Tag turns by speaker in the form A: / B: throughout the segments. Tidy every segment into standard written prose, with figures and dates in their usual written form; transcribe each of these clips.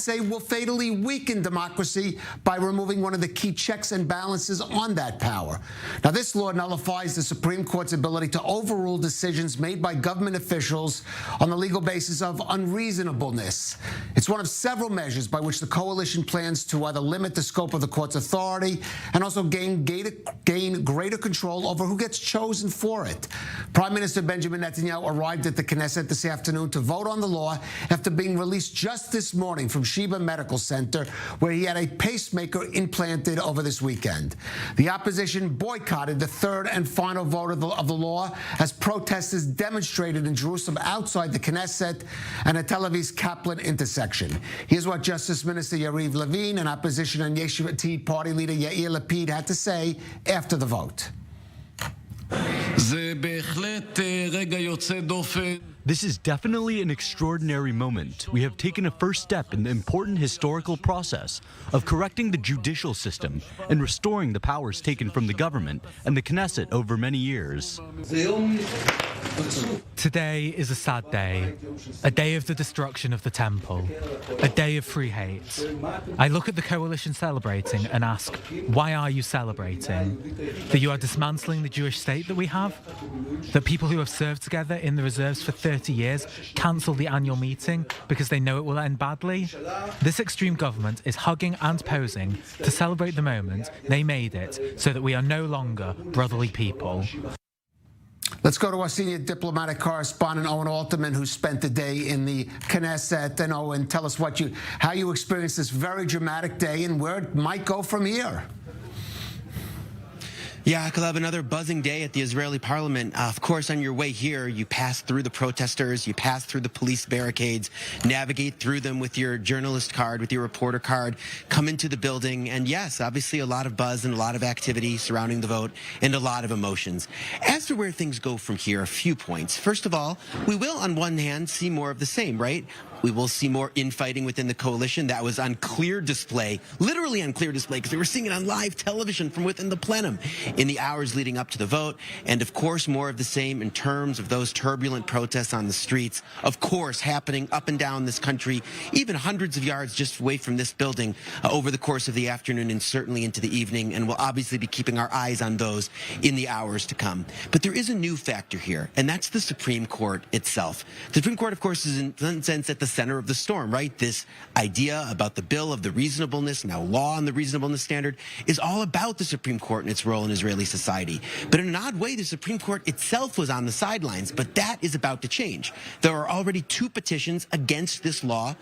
A: say will fatally weaken democracy by removing one of the key checks and balances on that power. Now, this law nullifies the Supreme Court's ability to overrule decisions made by government officials on the legal basis of unreasonableness. It's one of several measures by which the coalition plans to either limit the scope of the court's authority and also gain greater control over who gets chosen for it. Prime Minister Benjamin Netanyahu arrived at the Knesset this afternoon to vote on the law after being released just this morning from Sheba Medical Center, where he had a pacemaker implanted over this weekend. The opposition boycotted the third and final vote of the law as protesters demonstrated in Jerusalem outside the Knesset and at Tel Aviv's Kaplan intersection. Here's what Justice Minister Yariv Levin and opposition and Yesh Atid party leader Yair Lapid had to say after the vote.
B: This is definitely an extraordinary moment. We have taken a first step in the important historical process of correcting the judicial system and restoring the powers taken from the government and the Knesset over many years.
C: Today is a sad day, a day of the destruction of the temple, a day of free hate. I look at the coalition celebrating and ask, why are you celebrating? That you are dismantling the Jewish state that we have? That people who have served together in the reserves for 30 years cancel the annual meeting because they know it will end badly? This extreme government is hugging and posing to celebrate the moment they made it so that we are no longer brotherly people.
A: Let's go to our senior diplomatic correspondent, Owen Alterman, who spent the day in the Knesset. And Owen, tell us how you experienced this very dramatic day and where it might go from here.
D: Yeah, Caleb, another buzzing day at the Israeli parliament. Of course, on your way here, you pass through the protesters, you pass through the police barricades, navigate through them with your journalist card, with your reporter card, come into the building. And yes, obviously a lot of buzz and a lot of activity surrounding the vote and a lot of emotions. As to where things go from here, a few points. First of all, we will, on one hand, see more of the same, right? We will see more infighting within the coalition. That was on clear display, literally on clear display, because we were seeing it on live television from within the plenum in the hours leading up to the vote. And of course, more of the same in terms of those turbulent protests on the streets, of course, happening up and down this country, even hundreds of yards just away from this building over the course of the afternoon and certainly into the evening. And we'll obviously be keeping our eyes on those in the hours to come. But there is a new factor here, and that's the Supreme Court itself. The Supreme Court, of course, is in some sense at the center of the storm, right? This idea about the bill of the reasonableness, now law on the reasonableness standard, is all about the Supreme Court and its role in Israeli society. But in an odd way, the Supreme Court itself was on the sidelines, but that is about to change. There are already 2 petitions against this law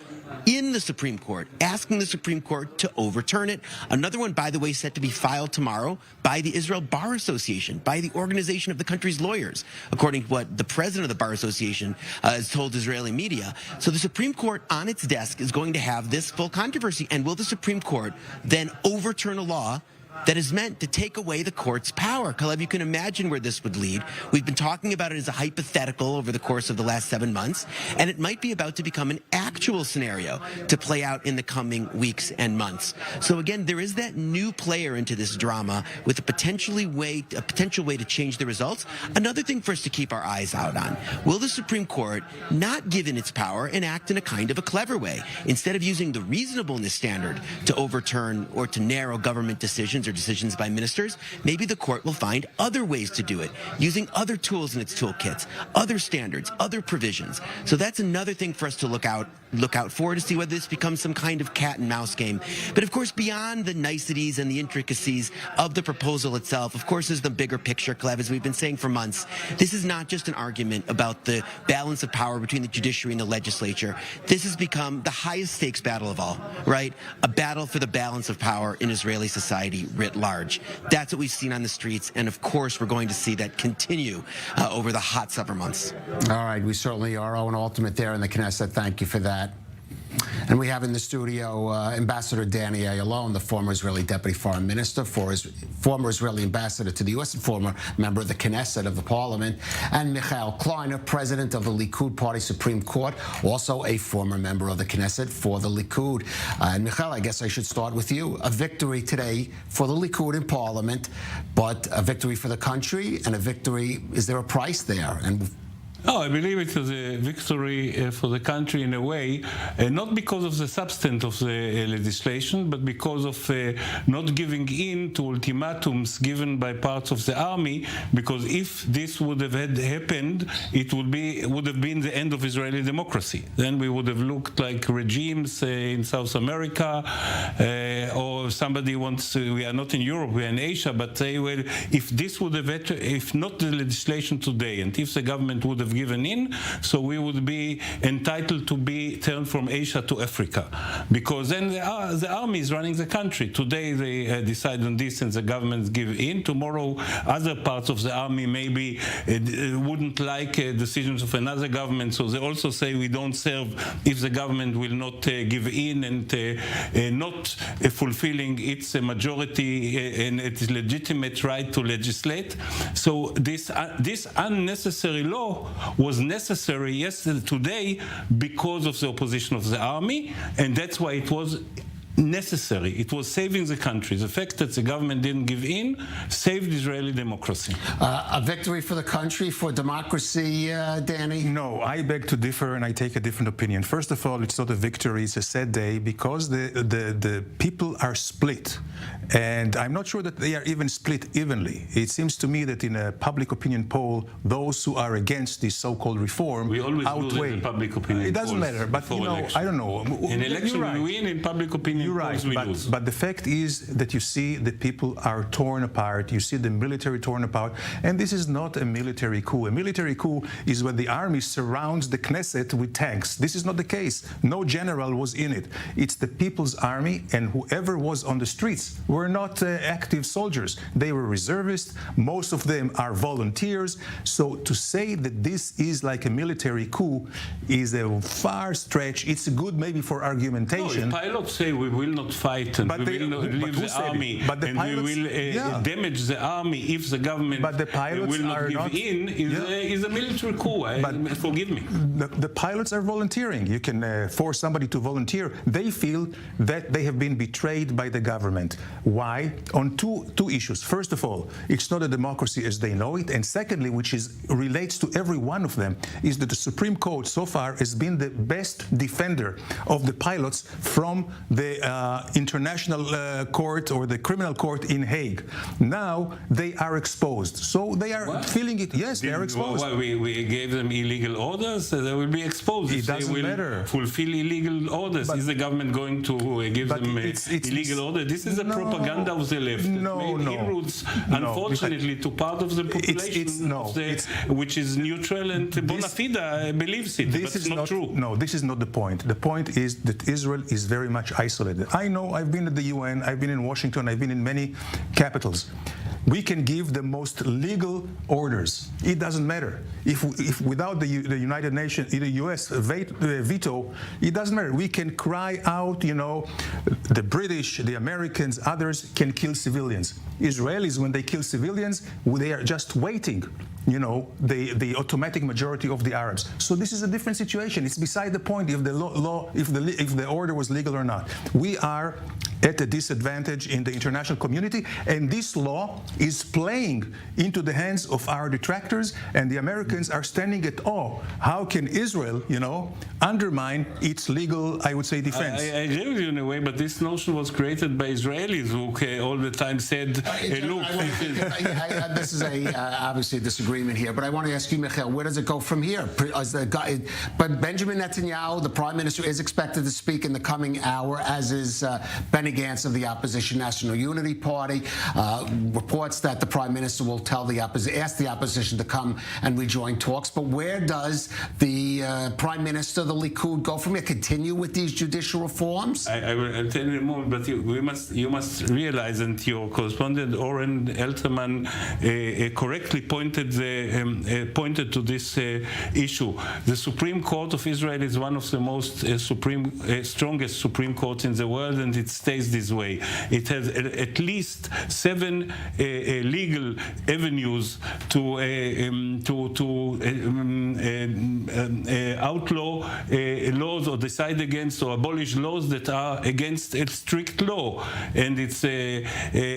D: in the Supreme Court, asking the Supreme Court to overturn it. Another one, by the way, set to be filed tomorrow by the Israel Bar Association, by the organization of the country's lawyers, according to what the president of the Bar Association has told Israeli media. So the Supreme Court on its desk is going to have this full controversy. And will the Supreme Court then overturn a law that is meant to take away the court's power? Caleb, you can imagine where this would lead. We've been talking about it as a hypothetical over the course of the last 7 months, and it might be about to become an actual scenario to play out in the coming weeks and months. So again, there is that new player into this drama with a potential way to change the results. Another thing for us to keep our eyes out on: will the Supreme Court, not given its power, enact in a kind of a clever way? Instead of using the reasonableness standard to overturn or to narrow government decisions or decisions by ministers, maybe the court will find other ways to do it, using other tools in its toolkits, other standards, other provisions. So that's another thing for us to look out for, to see whether this becomes some kind of cat and mouse game. But of course, beyond the niceties and the intricacies of the proposal itself, of course, is the bigger picture, Cleve, as we've been saying for months. This is not just an argument about the balance of power between the judiciary and the legislature. This has become the highest stakes battle of all, right? A battle for the balance of power in Israeli society writ large. That's what we've seen on the streets, and of course, we're going to see that continue over the hot summer months.
A: All right, we certainly are. Owen Alterman there in the Knesset. Thank you for that. And we have in the studio Ambassador Danny Ayalon, the former Israeli Deputy Foreign Minister, former Israeli Ambassador to the U.S., and former member of the Knesset of the Parliament, and Michael Kleiner, President of the Likud Party Supreme Court, also a former member of the Knesset for the Likud. And Michael, I guess I should start with you. A victory today for the Likud in Parliament, but a victory for the country and a victory. Is there a price there? And
E: No, I believe it was a victory for the country in a way, not because of the substance of the legislation, but because of not giving in to ultimatums given by parts of the army. Because if this would have happened, it would have been the end of Israeli democracy. Then we would have looked like regimes in South America, or somebody wants. We are not in Europe, we are in Asia, but say, well, if this would have, if not the legislation today, and if the government would have given in, so we would be entitled to be turned from Asia to Africa, because then the army is running the country. Today they decide on this and the governments give in. Tomorrow other parts of the army maybe wouldn't like decisions of another government, so they also say we don't serve if the government will not give in and not fulfilling its majority and its legitimate right to legislate. So this unnecessary law was necessary yesterday, today, because of the opposition of the army, and that's why it was necessary. It was saving the country. The fact that the government didn't give in saved Israeli democracy.
A: A victory for the country, for democracy, Danny?
F: No, I beg to differ, and I take a different opinion. First of all, it's not a victory, it's a sad day, because the people are split. And I'm not sure that they are even split evenly. It seems to me that in a public opinion poll, those who are against this so-called reform
E: We always
F: outweigh.
E: lose in public opinion
F: It doesn't
E: polls
F: matter, but
E: before
F: you know,
E: election.
F: I don't know.
E: In election
F: You're right.
E: we win, in public opinion
F: You're right,
E: polls we lose.
F: but the fact is that you see the people are torn apart. You see the military torn apart, and this is not a military coup. A military coup is when the army surrounds the Knesset with tanks. This is not the case. No general was in it. It's the people's army, and whoever was on the streets were not active soldiers. They were reservists. Most of them are volunteers. So to say that this is like a military coup is a far stretch. It's good maybe for argumentation.
E: No, if pilots say we will not fight and
F: But
E: we will not leave
F: who
E: the
F: said it?
E: army
F: But the
E: and
F: pilots-
E: we will
F: yeah.
E: damage the army if the government
F: But the pilots
E: will not
F: are
E: give
F: not-
E: in, is a military coup. Forgive me.
F: The pilots are volunteering. You can force somebody to volunteer. They feel that they have been betrayed by the government. Why? On two issues. First of all, it's not a democracy as they know it. And secondly, which relates to every one of them, is that the Supreme Court so far has been the best defender of the pilots from the international court or the criminal court in Hague. Now they are exposed. So they are feeling it. Yes, they are exposed.
E: Well, we gave them illegal orders. They will be exposed.
F: It
E: if they
F: doesn't
E: will
F: matter.
E: fulfill illegal orders. Is the government going to give
F: but
E: them
F: it's
E: illegal orders? This is a
F: no,
E: propaganda of the left.
F: no,
E: made
F: no.
E: inroads,
F: No,
E: unfortunately, to part of the population which is neutral and bona fide believes it.
F: This
E: but
F: is
E: not true.
F: No, this is not the point. The point is that Israel is very much isolated. I know, I've been at the UN, I've been in Washington, I've been in many capitals. We can give the most legal orders. It doesn't matter. If without the United Nations, the US veto, it doesn't matter. We can cry out, you know, the British, the Americans, others can kill civilians. Israelis, when they kill civilians, they are just waiting, you know, the automatic majority of the Arabs. So this is a different situation. It's beside the point if the law, if the order was legal or not. We are at a disadvantage in the international community, and this law is playing into the hands of our detractors, and the Americans are standing at awe. How can Israel, you know, undermine its legal, I would say, defense?
E: I agree with you in a way, but this notion was created by Israelis who all the time said, look,
A: this is obviously a disagreement here, but I want to ask you, Michael, where does it go from here? But Benjamin Netanyahu, the prime minister, is expected to speak in the coming hour, as is Benny Gantz of the opposition National Unity Party. Reports that the prime minister will ask the opposition to come and rejoin talks. But where does the prime minister, the Likud, go from here? Continue with these judicial reforms?
E: I will tell you in a moment, but you must realize, and your correspondent Oren Elterman correctly pointed to this issue. The Supreme Court of Israel is one of the most strongest Supreme Courts in the world, and it stays this way. It has at least 7 legal avenues to outlaw laws or decide against or abolish laws that are against a strict law, and it's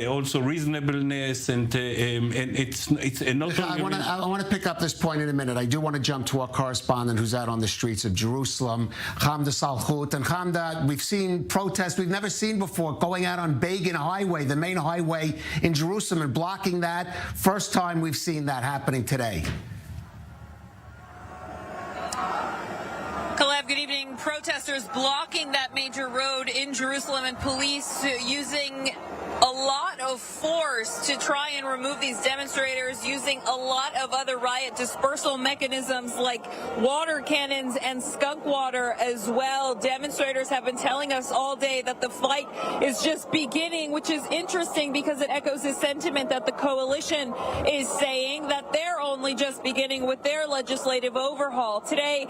E: also reasonableness, and it's not.
A: I want to pick up this point in a minute. I do want to jump to our correspondent who's out on the streets of Jerusalem, Hamda Salchut. And Hamda, we've seen protests we've never seen before going out on Begin Highway, the main highway in Jerusalem, and blocking that. First time we've seen that happening today.
G: Kalev, good evening. Protesters blocking that major road in Jerusalem, and police using a lot of force to try and remove these demonstrators, using a lot of other riot dispersal mechanisms like water cannons and skunk water as well. Demonstrators have been telling us all day that the fight is just beginning, which is interesting because it echoes the sentiment that the coalition is saying, that they're only just beginning with their legislative overhaul. Today,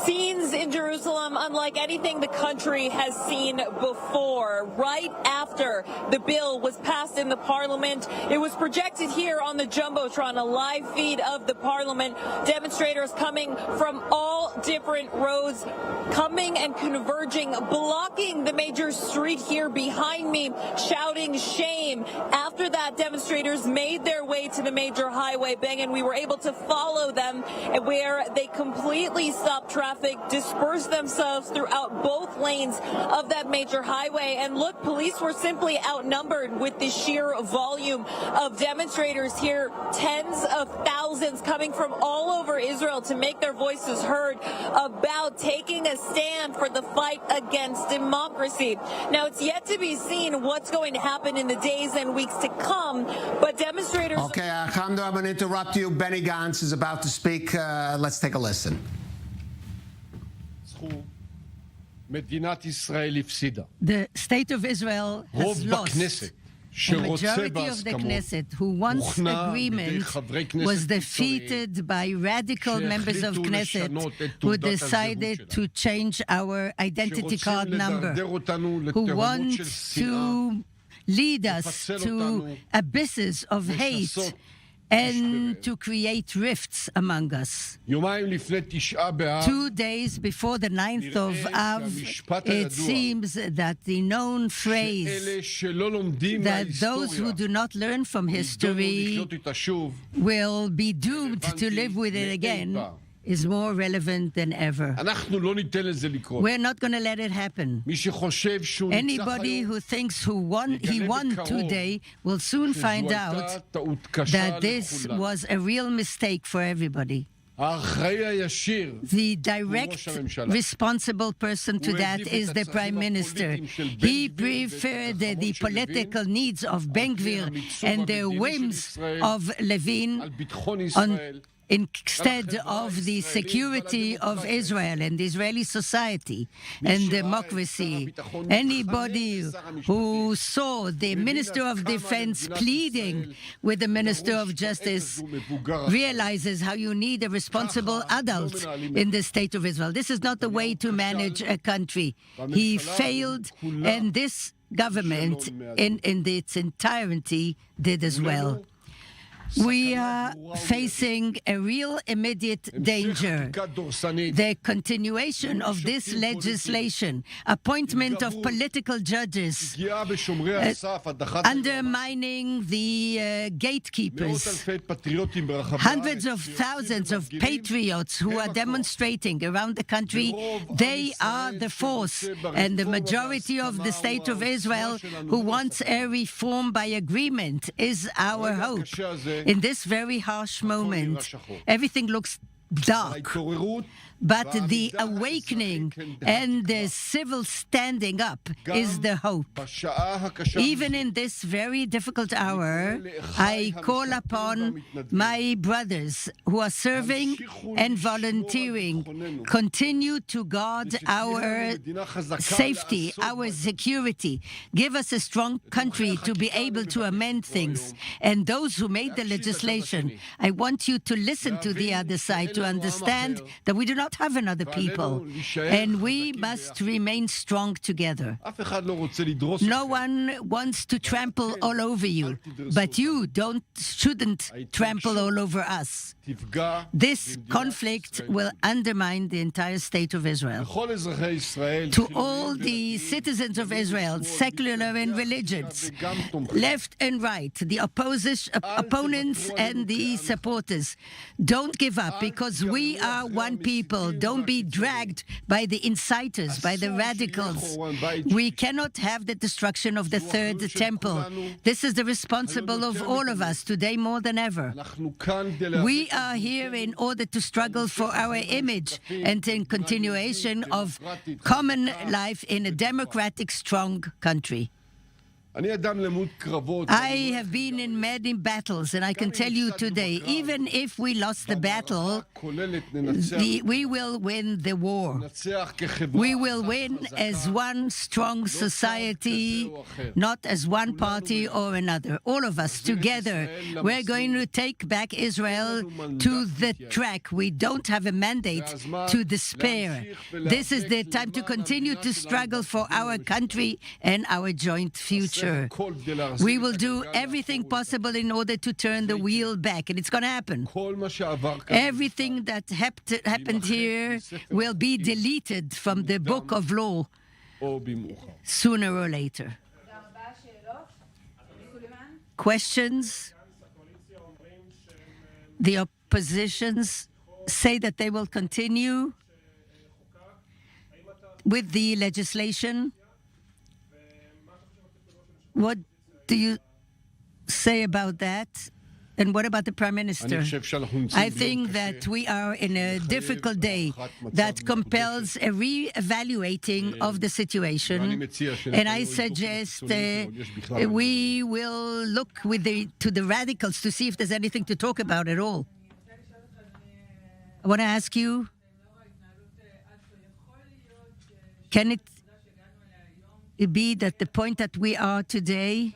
G: scenes in Jerusalem unlike anything the country has seen before. Right after the bill was passed in the parliament, it was projected here on the Jumbotron, a live feed of the parliament. Demonstrators coming from all different roads, coming and converging, blocking the major street here behind me, shouting shame. After that, demonstrators made their way to the major highway, and we were able to follow them, where they completely stopped traffic, dispersed themselves throughout both lanes of that major highway. And look, police were simply outnumbered with the sheer volume of demonstrators here, tens of thousands coming from all over Israel to make their voices heard about taking a stand for the fight against democracy. Now, it's yet to be seen what's going to happen in the days and weeks to come, but demonstrators...
A: Okay, Hamda, I'm going to interrupt you. Benny Gantz is about to speak. Let's take a listen.
H: The state of Israel has lost. The majority of the Knesset, who wants agreement, was defeated by radical members of Knesset who decided to change our identity card number, who want to lead us to abysses of hate and to create rifts among us. 2 days before the 9th of Av, it seems that the known phrase that those who do not learn from history will be doomed to live with it again is more relevant than ever. We're not going to let it happen. Anybody who thinks he won today will soon find out that this was a real mistake for everybody. The direct responsible person to that is the Prime Minister. He preferred the political needs of Ben Gvir and the whims of Levin instead of the security of Israel and Israeli society and democracy. Anybody who saw the Minister of Defense pleading with the Minister of Justice realizes how you need a responsible adult in the state of Israel. This is not the way to manage a country. He failed, and this government in its entirety did as well. We are facing a real immediate danger. The continuation of this legislation, appointment of political judges, undermining the gatekeepers, hundreds of thousands of patriots who are demonstrating around the country, they are the force, and the majority of the state of Israel who wants a reform by agreement is our hope. In this very harsh moment, everything looks dark, but the awakening and the civil standing up is the hope. Even in this very difficult hour, I call upon my brothers who are serving and volunteering. Continue to guard our safety, our security. Give us a strong country to be able to amend things. And those who made the legislation, I want you to listen to the other side to understand that we do not not have another people, and we must remain strong together. No one wants to trample all over you, but you shouldn't trample all over us. This conflict will undermine the entire state of Israel. To all the citizens of Israel, secular and religious, left and right, the opponents and the supporters, don't give up, because we are one people. Don't be dragged by the inciters, by the radicals. We cannot have the destruction of the third temple. This is the responsibility of all of us today more than ever. We are here in order to struggle for our image and in continuation of common life in a democratic, strong country. I have been in many battles, and I can tell you today, even if we lost the battle, we will win the war. We will win as one strong society, not as one party or another. All of us together, we're going to take back Israel to the track. We don't have a mandate to despair. This is the time to continue to struggle for our country and our joint future. We will do everything possible in order to turn the wheel back, and it's going to happen. Everything that happened here will be deleted from the book of law sooner or later. Questions? The oppositions say that they will continue with the legislation. What do you say about that? And what about the Prime Minister? I think that we are in a difficult day that compels a re-evaluating of the situation. And I suggest we will look to the radicals to see if there's anything to talk about at all. I want to ask you, can it be that the point that we are today,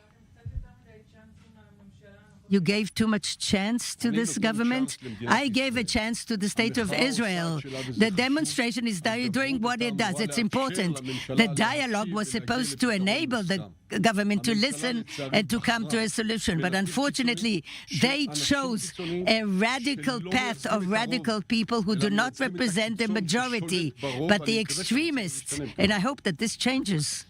H: you gave too much chance to this government? I gave a chance to the state of Israel. The demonstration is doing what it does. It's important. The dialogue was supposed to enable the government to listen and to come to a solution. But unfortunately, they chose a radical path of radical people who do not represent the majority, but the extremists. And I hope that this changes.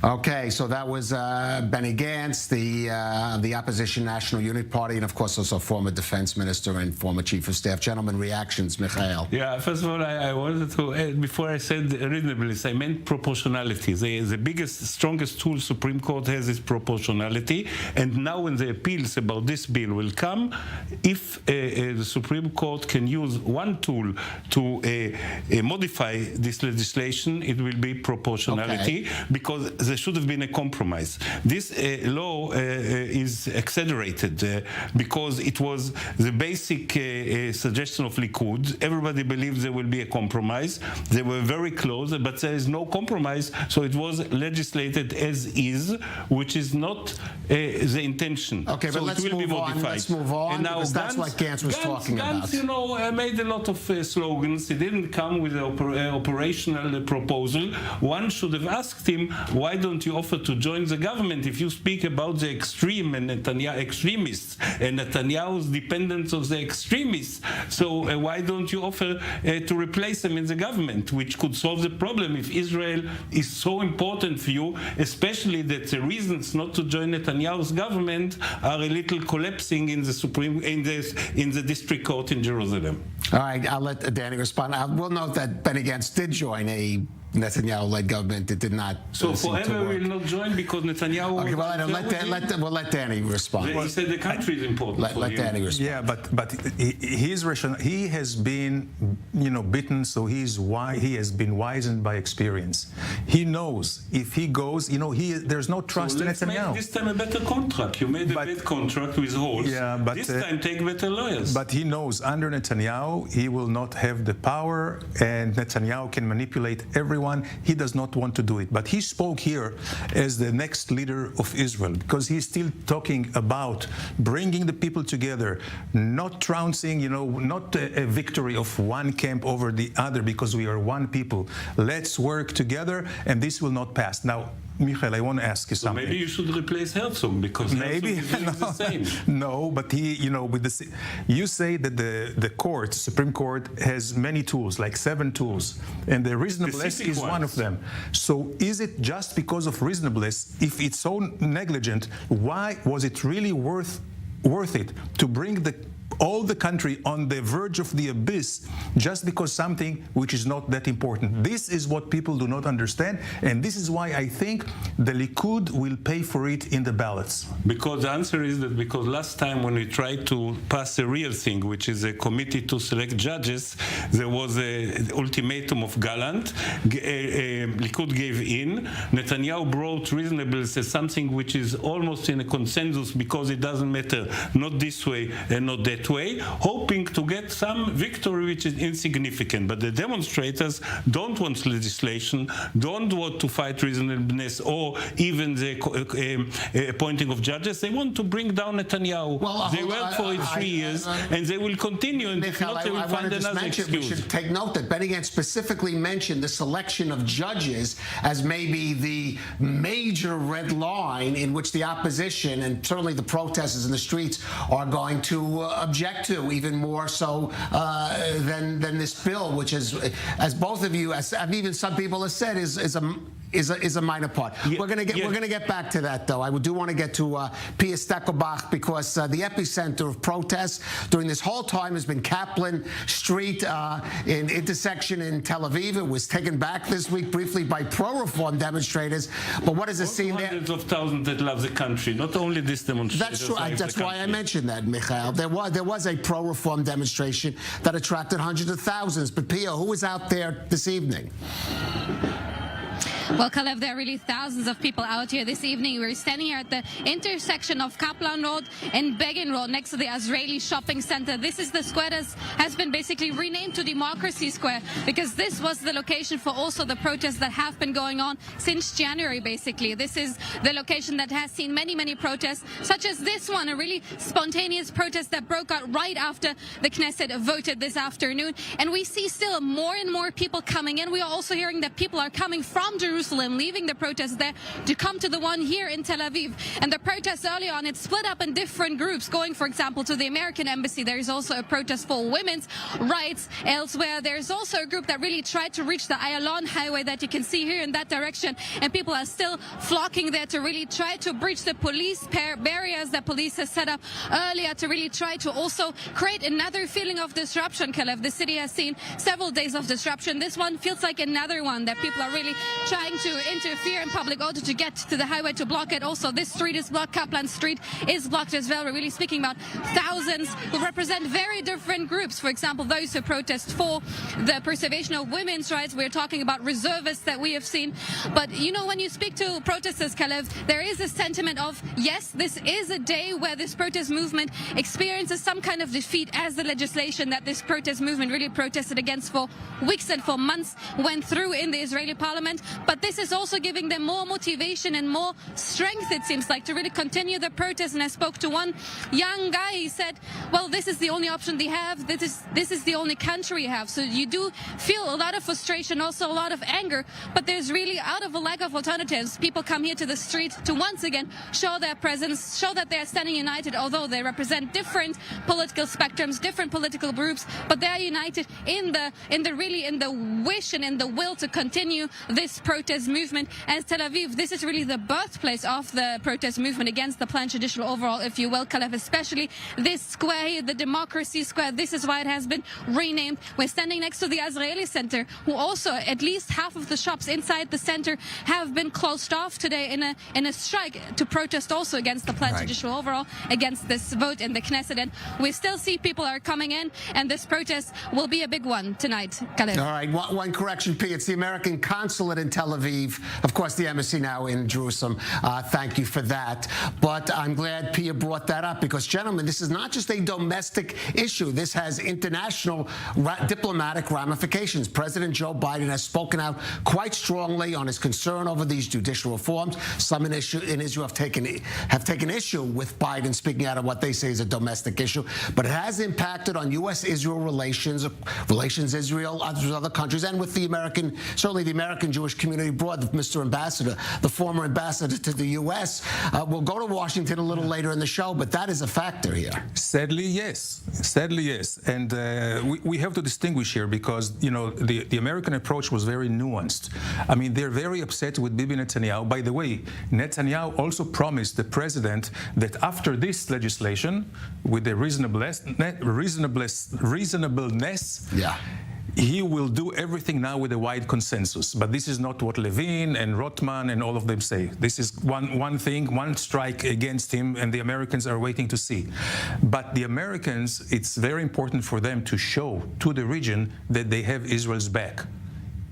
A: Okay, so that was Benny Gantz, the Opposition National Unity Party, and of course also former defense minister and former chief of staff. Gentlemen, reactions, Michael.
E: Yeah, first of all, I wanted to add, before I said reasonableness, I meant proportionality. The biggest, strongest tool Supreme Court has is proportionality, and now when the appeals about this bill will come, if the Supreme Court can use one tool to modify this legislation, it will be proportionality, because there should have been a compromise. This law is exaggerated because it was the basic suggestion of Likud. Everybody believed there will be a compromise. They were very close, but there is no compromise, so it was legislated as is, which is not the intention.
A: Okay,
E: so
A: but let's move on. Let's move on,
E: and now
A: because that's what Gantz was talking about.
E: Gantz, you know, made a lot of slogans. He didn't come with an operational proposal. One should have asked him, why don't you offer to join the government if you speak about the extreme and extremists and Netanyahu's dependence of the extremists? So why don't you offer to replace them in the government, which could solve the problem if Israel is so important for you, especially that the reasons not to join Netanyahu's government are a little collapsing in the district court in Jerusalem.
A: All right, I'll let Danny respond. I will note that Benny Gantz did join a Netanyahu-led government. It did not.
E: So forever we will not join because Netanyahu.
A: Okay, well, let Danny respond.
E: He said the country is important.
A: Let Danny respond.
F: Yeah, but his rationale. He has been, bitten, so he has been wizened by experience. He knows if he goes, there's no trust in Netanyahu.
E: Make this time a better contract. You made a bad contract with Holes.
F: Yeah, but
E: this time take better lawyers.
F: But he knows under Netanyahu he will not have the power, and Netanyahu can manipulate everyone one, he does not want to do it. But he spoke here as the next leader of Israel, because he's still talking about bringing the people together, not trouncing, not a victory of one camp over the other, because we are one people. Let's work together, and this will not pass. Now, Michael, I want to ask you something.
E: Maybe you should replace Herzog, because
F: maybe
E: Herzog is doing the same.
F: No, but you say that the Supreme Court has many tools, like 7 tools, and the reasonableness is one of them. So is it just because of reasonableness? If it's so negligent, why was it really worth it to bring all the country on the verge of the abyss just because something which is not that important? This is what people do not understand, and this is why I think the Likud will pay for it in the ballots.
E: Because the answer is that because last time when we tried to pass a real thing, which is a committee to select judges, there was an ultimatum of Gallant. Likud gave in. Netanyahu brought reasonableness as something which is almost in a consensus, because it doesn't matter, not this way and not that way, hoping to get some victory which is insignificant. But the demonstrators don't want legislation, don't want to fight reasonableness or even the appointing of judges. They want to bring down Netanyahu.
A: Well,
E: they worked for it 3 years, and they will continue, and if not, they will find another excuse.
A: We should take note that Benny Gantz specifically mentioned the selection of judges as maybe the major red line in which the opposition and certainly the protesters in the streets are going to object to, even more so than this bill, which is, as both of you, as even some people have said, is a minor part.
E: Yeah,
A: we're gonna get back to that, though. I do want to get to Pia Steckelbach, because the epicenter of protests during this whole time has been Kaplan Street in intersection in Tel Aviv. It was taken back this week briefly by pro-reform demonstrators. But what is the scene there?
E: Hundreds of thousands that love the country, not only this demonstration.
A: That's true. That's why I mentioned that, Michael. There was a pro-reform demonstration that attracted hundreds of thousands. But Pia, who was out there this evening?
I: Well, Kalev, there are really thousands of people out here this evening. We're standing here at the intersection of Kaplan Road and Begin Road next to the Israeli Shopping Center. This is the square that has been basically renamed to Democracy Square, because this was the location for also the protests that have been going on since January, basically. This is the location that has seen many, many protests, such as this one, a really spontaneous protest that broke out right after the Knesset voted this afternoon. And we see still more and more people coming in. We are also hearing that people are coming from Jerusalem, leaving the protest there to come to the one here in Tel Aviv. And the protest early on, it split up in different groups, going, for example, to the American embassy. There is also a protest for women's rights. Elsewhere, there's also a group that really tried to reach the Ayalon highway that you can see here in that direction. And people are still flocking there to really try to breach the police barriers that police has set up earlier, to really try to also create another feeling of disruption, Kalev. The city has seen several days of disruption. This one feels like another one, that people are really trying to interfere in public order to get to the highway, to block it. Also, this street is blocked. Kaplan Street is blocked as well. We're really speaking about thousands who represent very different groups. For example, those who protest for the preservation of women's rights. We're talking about reservists that we have seen. But, you know, when you speak to protesters, Kalev, there is a sentiment of, yes, this is a day where this protest movement experiences some kind of defeat, as the legislation that this protest movement really protested against for weeks and for months went through in the Israeli parliament. But this is also giving them more motivation and more strength, it seems like, to really continue the protest. And I spoke to one young guy. He said, well, this is the only option they have. This is the only country you have. So you do feel a lot of frustration, also a lot of anger. But there's really, out of a lack of alternatives, people come here to the street to once again show their presence, show that they're standing united, although they represent different political spectrums, different political groups, but they're united in the wish and in the will to continue this protest movement. As Tel Aviv, this is really the birthplace of the protest movement against the planned judicial overhaul, if you will, Kalev, especially this square here, the Democracy Square. This is why it has been renamed. We're standing next to the Israeli Center, who also, at least half of the shops inside the center have been closed off today in a strike to protest also against the planned judicial overhaul, against this vote in the Knesset. And we still see people are coming in, and this protest will be a big one tonight, Kalev.
A: All right, one correction, P. It's the American consulate in Tel Aviv. Of course, the embassy now in Jerusalem. Thank you for that. But I'm glad Pia brought that up because, gentlemen, this is not just a domestic issue. This has international diplomatic ramifications. President Joe Biden has spoken out quite strongly on his concern over these judicial reforms. Some in Israel have taken issue with Biden speaking out of what they say is a domestic issue, but it has impacted on U.S.-Israel relations Israel, other countries, and with certainly the American Jewish community abroad. Mr. Ambassador, the former ambassador to the U.S., will go to Washington a little later in the show, but that is a factor here.
F: Sadly, yes. Sadly, yes. And we have to distinguish here because, the American approach was very nuanced. I mean, they're very upset with Bibi Netanyahu. By the way, Netanyahu also promised the president that after this legislation, with the reasonableness, he will do everything now with a wide consensus. But this is not what Levin and Rothman and all of them say. This is one thing, one strike against him, and the Americans are waiting to see. But the Americans, it's very important for them to show to the region that they have Israel's back,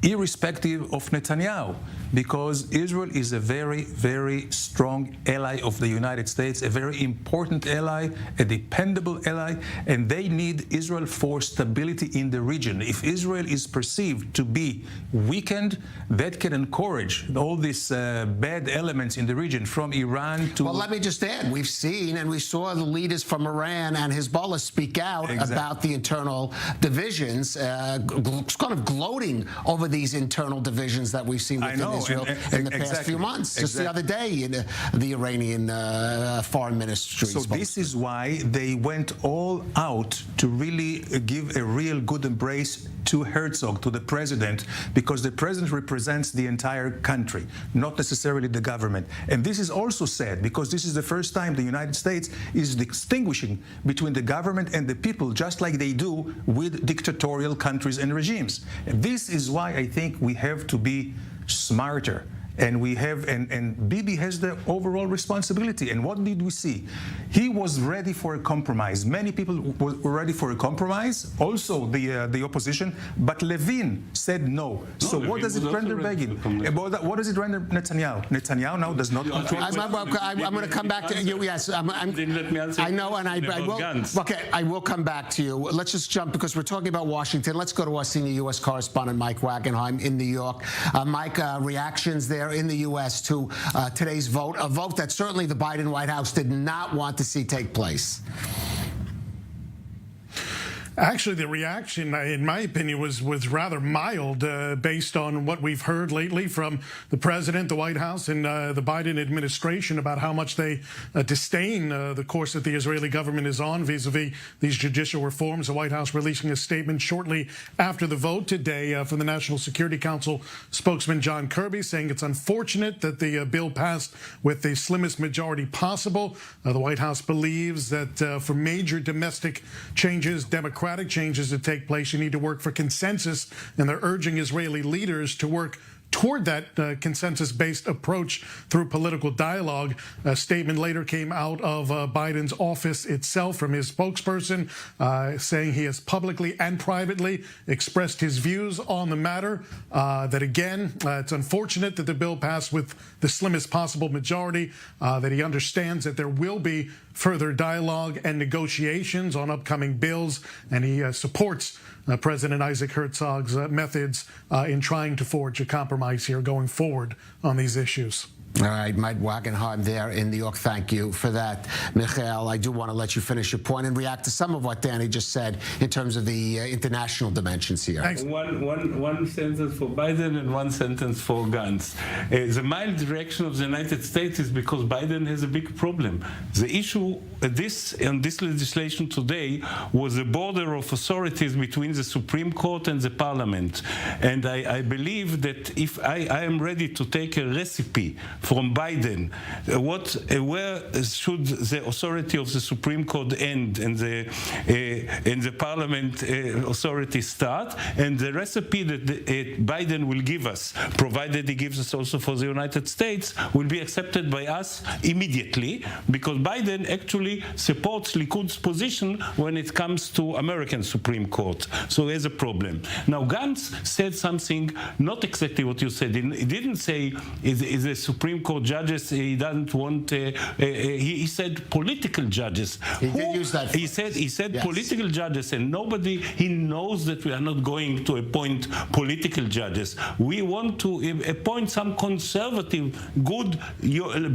F: irrespective of Netanyahu, because Israel is a very, very strong ally of the United States, a very important ally, a dependable ally, and they need Israel for stability in the region. If Israel is perceived to be weakened, that can encourage all these bad elements in the region, from Iran to...
A: Well, let me just add, we've seen and we saw the leaders from Iran and Hezbollah speak out about the internal divisions, kind of gloating over these internal divisions that we've seen within Israel in the past few months. Just the other day, in the Iranian foreign ministry.
F: So this is why they went all out to really give a real good embrace to Herzog, to the president, because the president represents the entire country, not necessarily the government. And this is also sad because this is the first time the United States is distinguishing between the government and the people, just like they do with dictatorial countries and regimes. And this is why I think we have to be smarter. And we have, and Bibi has the overall responsibility. And what did we see? He was ready for a compromise. Many people were ready for a compromise, also the opposition, but Levin said no. So what does it render Begin? What does it render Netanyahu? Netanyahu now does not control.
A: I'm going to come back to you. Yes,
E: Didn't let me answer.
A: I know, and I will.
E: Guns.
A: Okay, I will come back to you. Let's just jump because we're talking about Washington. Let's go to our senior U.S. correspondent, Mike Wagenheim, in New York. Mike, reactions there in the U.S. to today's vote, a vote that certainly the Biden White House did not want to see take place.
J: Actually, the reaction, in my opinion, was rather mild based on what we've heard lately from the president, the White House, and the Biden administration about how much they disdain the course that the Israeli government is on vis-a-vis these judicial reforms. The White House releasing a statement shortly after the vote today from the National Security Council spokesman John Kirby, saying it's unfortunate that the bill passed with the slimmest majority possible. The White House believes that for major domestic changes, democratic changes to take place, you need to work for consensus, and they're urging Israeli leaders to work toward that consensus-based approach through political dialogue. A statement later came out of Biden's office itself from his spokesperson, saying he has publicly and privately expressed his views on the matter, that again, it's unfortunate that the bill passed with the slimmest possible majority, that he understands that there will be further dialogue and negotiations on upcoming bills, and he supports President Isaac Herzog's methods in trying to forge a compromise here going forward on these issues.
A: All right, Mike Wagenheim there in New York. Thank you for that. Michael, I do want to let you finish your point and react to some of what Danny just said in terms of the international dimensions here.
J: Thanks.
E: One sentence for Biden and one sentence for Gantz. The mild reaction of the United States is because Biden has a big problem. The issue in this legislation today was a border of authorities between the Supreme Court and the Parliament. And I believe that if I am ready to take a recipe from Biden. Where should the authority of the Supreme Court end and the Parliament authority start? And the recipe that Biden will give us, provided he gives us also for the United States, will be accepted by us immediately, because Biden actually supports Likud's position when it comes to American Supreme Court. So there's a problem. Now, Gantz said something not exactly what you said. He didn't say is the Supreme Court judges, he doesn't want, he said political judges.
A: He did use that
E: He said yes. Political judges, and he knows that we are not going to appoint political judges. We want to appoint some conservative, good,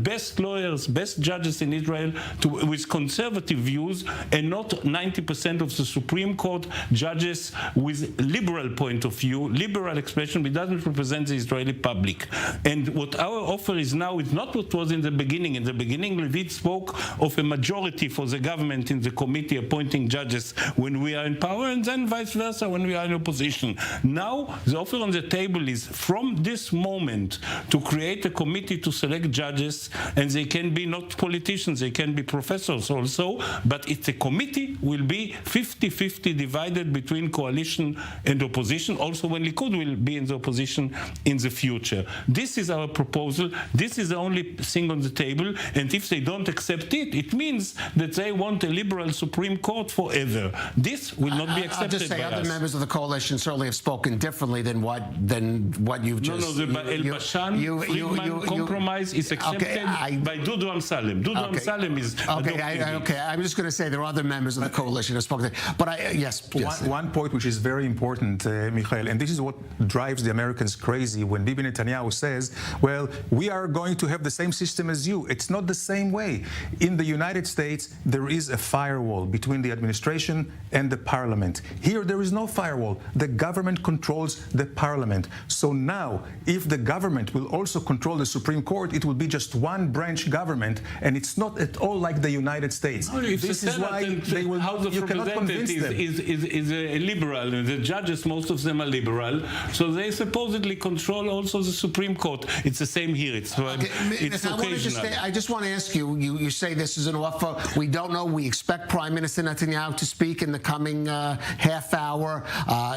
E: best lawyers, best judges in Israel with conservative views, and not 90% of the Supreme Court judges with liberal point of view, liberal expression, which doesn't represent the Israeli public. And what our offer is now is not what was in the beginning. In the beginning, Levit spoke of a majority for the government in the committee appointing judges when we are in power, and then vice versa when we are in opposition. Now, the offer on the table is from this moment to create a committee to select judges, and they can be not politicians, they can be professors also, but it's a committee will be 50-50 divided between coalition and opposition, also when Likud will be in the opposition in the future. This is our proposal. This is the only thing on the table, and if they don't accept it, it means that they want a liberal Supreme Court forever. This will not be accepted.
A: I'll just say
E: by
A: other
E: us.
A: Members of the coalition certainly have spoken differently than what you've just.
E: No, the El-Bashan-Friedman compromise is accepted by Dudu Amsalem. Dudu Amsalem is
A: I'm just going to say there are other members of the coalition who have spoken. But yes.
F: One point which is very important, Michael, and this is what drives the Americans crazy when Bibi Netanyahu says, well, we are going to have the same system as you. It's not the same way. In the United States, there is a firewall between the administration and the parliament. Here, there is no firewall. The government controls the parliament. So now, if the government will also control the Supreme Court, it will be just one branch government, and it's not at all like the United States.
E: This is why they will. House of Representatives is a liberal, and the judges, most of them are liberal, so they supposedly control also the Supreme Court. It's the same here. It's occasional.
A: I just want to ask you. You say this is an offer. We don't know. We expect Prime Minister Netanyahu to speak in the coming half hour.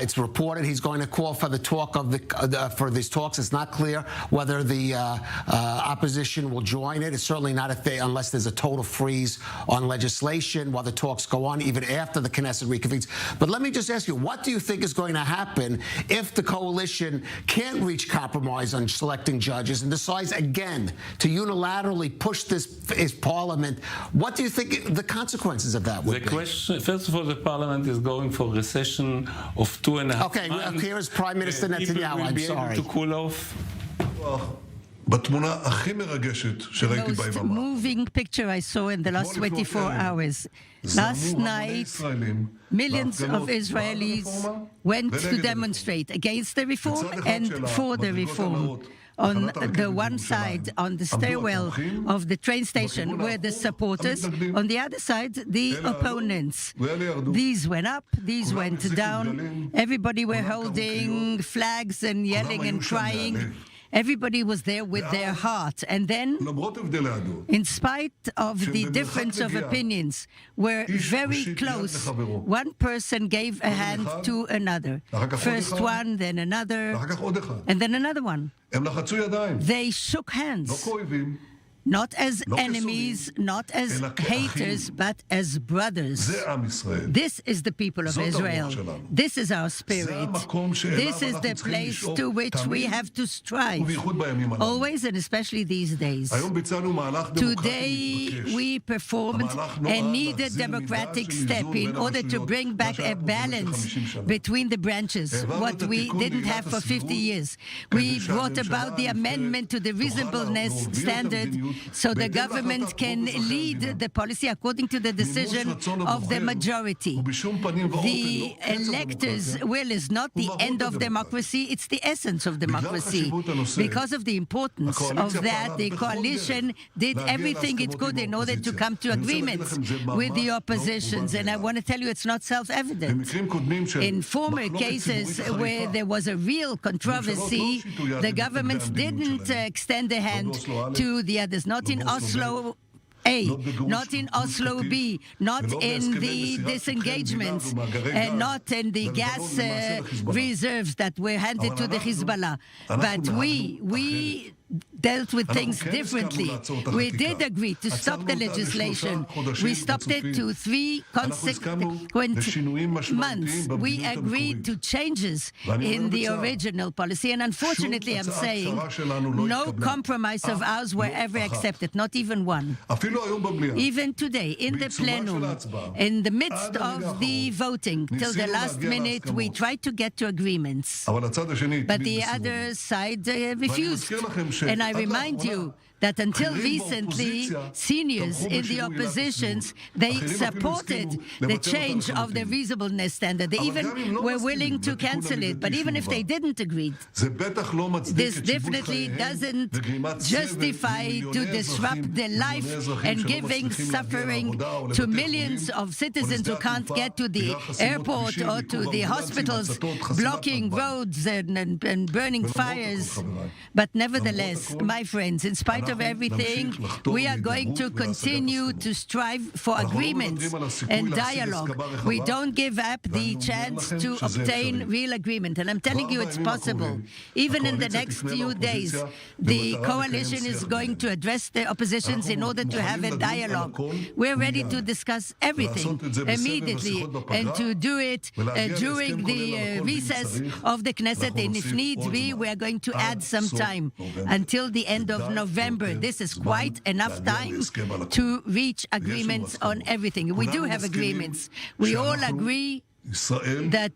A: It's reported he's going to call for the talk of for these talks. It's not clear whether the opposition will join it. It's certainly not unless there's a total freeze on legislation while the talks go on, even after the Knesset reconvenes. But let me just ask you, what do you think is going to happen if the coalition can't reach compromise on selecting judges and decides again to unilaterally push this parliament? What do you think the consequences of that would be?
E: Question, first of all, the parliament is going for a recession of 2.5 months.
A: Okay, here is Prime Minister Netanyahu. I'm sorry.
E: To cool off.
K: בתמונה הכי מרגשת שראיתי
H: The most moving picture I saw in the last 24 hours. Last night, millions of Israelis went to demonstrate against the reform and for the reform. On the one side, on the stairwell of the train station, were the supporters. On the other side, the opponents. These went up, these went down. Everybody were holding flags and yelling and crying. Everybody was there with their heart. And then, in spite of the difference of opinions, we're very close. One person gave a hand to another. First one, then another, and then another one. They shook hands. Not as enemies, not as haters, but as brothers. This is the people of Israel. This is our spirit. This is the place to which we have to strive, always and especially these days. Today we performed a needed democratic step in order to bring back a balance between the branches, what we didn't have for 50 years. We brought about the amendment to the reasonableness standard so the government can lead the policy according to the decision of the majority. The electors' will is not the end of democracy, it's the essence of democracy. Because of the importance of that, the coalition did everything it could in order to come to agreements with the oppositions. And I want to tell you, it's not self-evident. In former cases where there was a real controversy, the governments didn't extend a hand to the others, not in Oslo A, not in Oslo B, not in the disengagements, and not in the gas reserves that were handed to the Hezbollah. But we dealt with things differently. We did agree to stop the legislation. We stopped it to 3 consequent months. We agreed to changes in the original policy. And unfortunately, I'm saying, no compromise of ours were ever accepted, not even one. Even today, in the plenum, in the midst of the voting, till the last minute, we tried to get to agreements. But the other side refused. And I remind you that until recently, seniors in the oppositions, they supported the change of the reasonableness standard. They even were willing to cancel it. But even if they didn't agree, this definitely doesn't justify to disrupt the life and giving suffering to millions of citizens who can't get to the airport or to the hospitals, blocking roads and burning fires. But nevertheless, my friends, in spite of everything, we are going to continue to strive for agreements and dialogue. We don't give up the chance to obtain real agreement. And I'm telling you, it's possible. Even in the next few days, the coalition is going to address the oppositions in order to have a dialogue. We're ready to discuss everything immediately and to do it during the recess of the Knesset. And if needs be, we are going to add some time until the end of November. This is quite enough time to reach agreements on everything. We do have agreements. We all agree that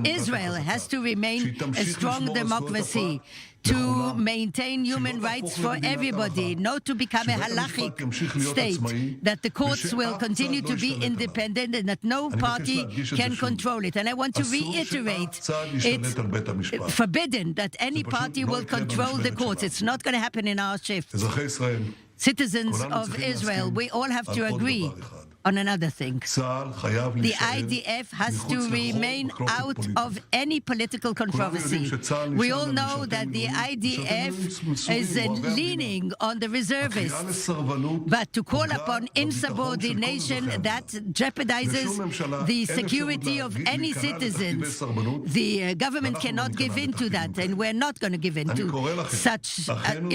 H: Israel has to remain a strong democracy, to maintain human rights for everybody, not to become a halachic state, that the courts will continue to be independent and that no party can control it. And I want to reiterate, it's forbidden that any party will control the courts. It's not going to happen in our shift. Citizens of Israel, we all have to agree on another thing. The IDF has to remain out of any political controversy. We all know that the IDF is leaning on the reservists, but to call upon insubordination, that jeopardizes the security of any citizens. The government cannot give in to that, and we're not going to give in to such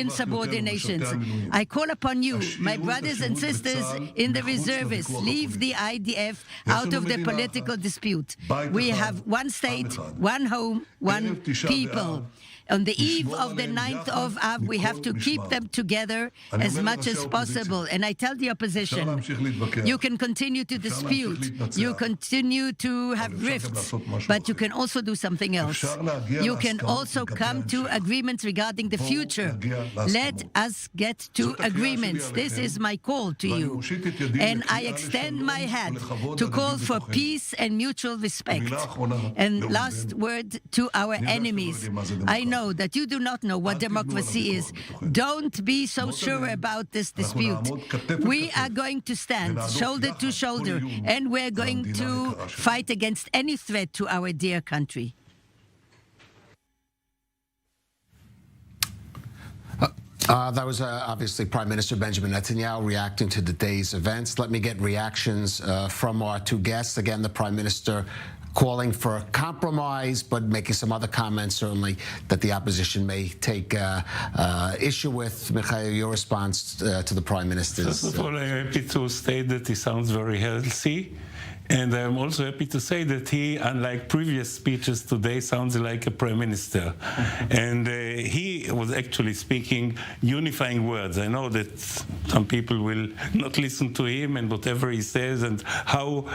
H: insubordinations. I call upon you, my brothers and sisters in the reservists, leave the IDF out of the political dispute. We have one state, one home, one people. On the eve of the 9th of Av, we have to keep them together as much as possible. And I tell the opposition, you can continue to dispute, you continue to have rifts, but you can also do something else. You can also come to agreements regarding the future. Let us get to agreements. This is my call to you. And I extend my hand to call for peace and mutual respect. And last word to our enemies. I know that you do not know what democracy is. Don't be so sure about this dispute. We are going to stand shoulder to shoulder, and we're going to fight against any threat to our dear country.
A: That was obviously Prime Minister Benjamin Netanyahu reacting to the day's events. Let me get reactions from our two guests. Again, the Prime Minister calling for a compromise, but making some other comments, certainly, that the opposition may take issue with. Mikhail, your response to the Prime Minister's...
E: First of all, I'm happy to state that he sounds very healthy. And I'm also happy to say that he, unlike previous speeches today, sounds like a prime minister. And he was actually speaking unifying words. I know that some people will not listen to him and whatever he says and how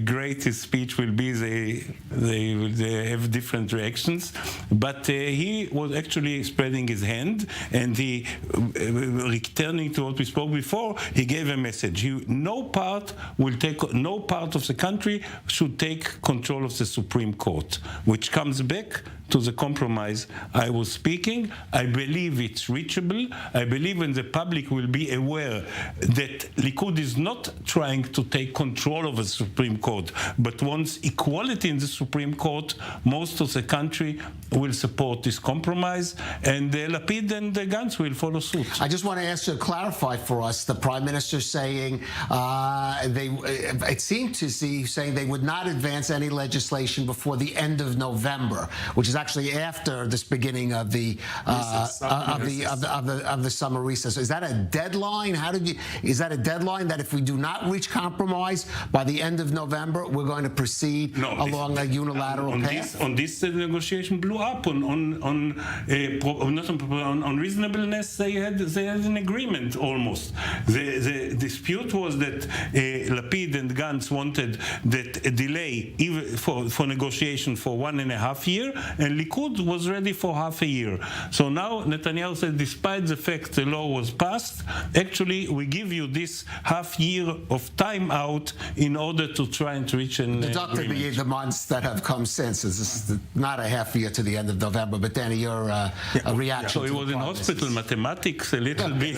E: great his speech will be, they have different reactions. But he was actually spreading his hand, and he, returning to what we spoke before, he gave a message. No part of the country should take control of the Supreme Court, which comes back to the compromise I was speaking. I believe it's reachable. I believe when the public will be aware that Likud is not trying to take control of the Supreme Court, but wants equality in the Supreme Court, most of the country will support this compromise, and Lapid and Gantz will follow suit.
A: I just want to ask you to clarify for us, the Prime Minister saying, it seemed to see saying they would not advance any legislation before the end of November, which is actually after this beginning of the summer recess. Is that a deadline? Is that a deadline that if we do not reach compromise by the end of November, we're going to proceed along a unilateral path?
E: This negotiation blew up on reasonableness. They had an agreement almost. The dispute was that Lapid and Gantz wanted that a delay even for negotiation for 1.5 years, and Likud was ready for half a year. So now Netanyahu said, despite the fact the law was passed, actually we give you this half year of time out in order to try and reach an
A: deducted the months that have come since. This is not a half year to the end of November, but Danny, your reaction.
E: So he was in hospital, mathematics a little bit.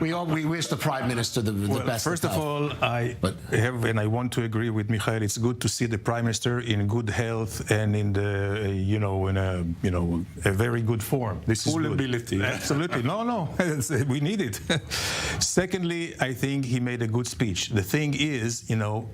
A: we wish the Prime Minister the best.
F: First of all, I want to agree with Michael. It's good to see the Prime Minister in good health and in the a very good form. This is
E: full
F: good.
E: Ability.
F: Absolutely. No, we need it. Secondly, I think he made a good speech. The thing is,